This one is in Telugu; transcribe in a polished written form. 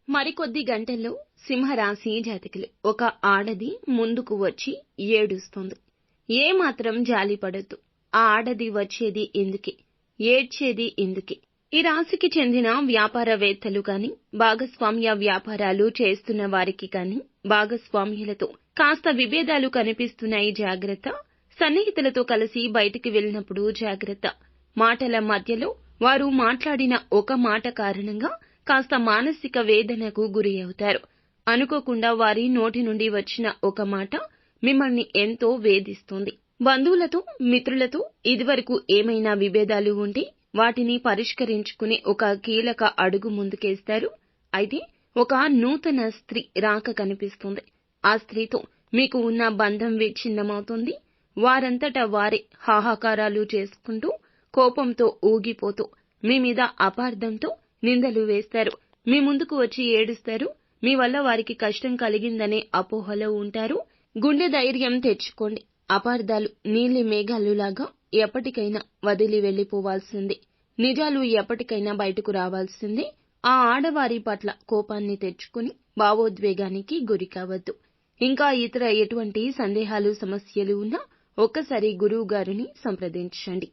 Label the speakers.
Speaker 1: మరికొద్ది గంటల్లో సింహరాశి జాతకులు ఒక ఆడది ముందుకు వచ్చి ఏడుస్తోంది. ఏమాత్రం జాలిపడొద్దు. ఆ ఆడది వచ్చేది ఎందుకే? ఏడ్చేది ఎందుకే? ఈ రాశికి చెందిన వ్యాపారవేత్తలు కాని, భాగస్వామ్య వ్యాపారాలు చేస్తున్న వారికి కాని, భాగస్వామ్యులతో కాస్త విభేదాలు కనిపిస్తున్నాయి జాగ్రత్త. సన్నిహితులతో కలిసి బయటికి వెళ్ళినప్పుడు జాగ్రత్త. మాటల మధ్యలో వారు మాట్లాడిన ఒక మాట కారణంగా కాస్త మానసిక వేదనకు గురి అవుతారు. అనుకోకుండా వారి నోటి నుండి వచ్చిన ఒక మాట మిమ్మల్ని ఎంతో వేధిస్తుంది. బంధువులతో, మిత్రులతో ఇదివరకు ఏమైనా విభేదాలు ఉంటే వాటిని పరిష్కరించుకునే ఒక కీలక అడుగు ముందుకేస్తారు. అయితే ఒక నూతన స్త్రీ రాక కనిపిస్తుంది. ఆ స్త్రీతో మీకు ఉన్న బంధం విచ్ఛిన్నమవుతుంది. వారంతట వారే హాహాకారాలు చేసుకుంటూ, కోపంతో ఊగిపోతూ, మీ మీద అపార్థంతో నిందలు వేస్తారు. మీ ముందుకు వచ్చి ఏడుస్తారు. మీ వల్ల వారికి కష్టం కలిగిందనే అపోహలో ఉంటారు. గుండె ధైర్యం తెచ్చుకోండి. అపార్థాలు నీలి మేఘాలులాగా ఎప్పటికైనా వదిలి వెళ్లిపోవాల్సిందే. నిజాలు ఎప్పటికైనా బయటకు రావాల్సిందే. ఆ ఆడవారి పట్ల కోపాన్ని తెచ్చుకుని భావోద్వేగానికి గురి కావద్దు. ఇంకా ఇతర ఎటువంటి సందేహాలు, సమస్యలు ఉన్నా ఒక్కసారి గురువు గారిని సంప్రదించండి.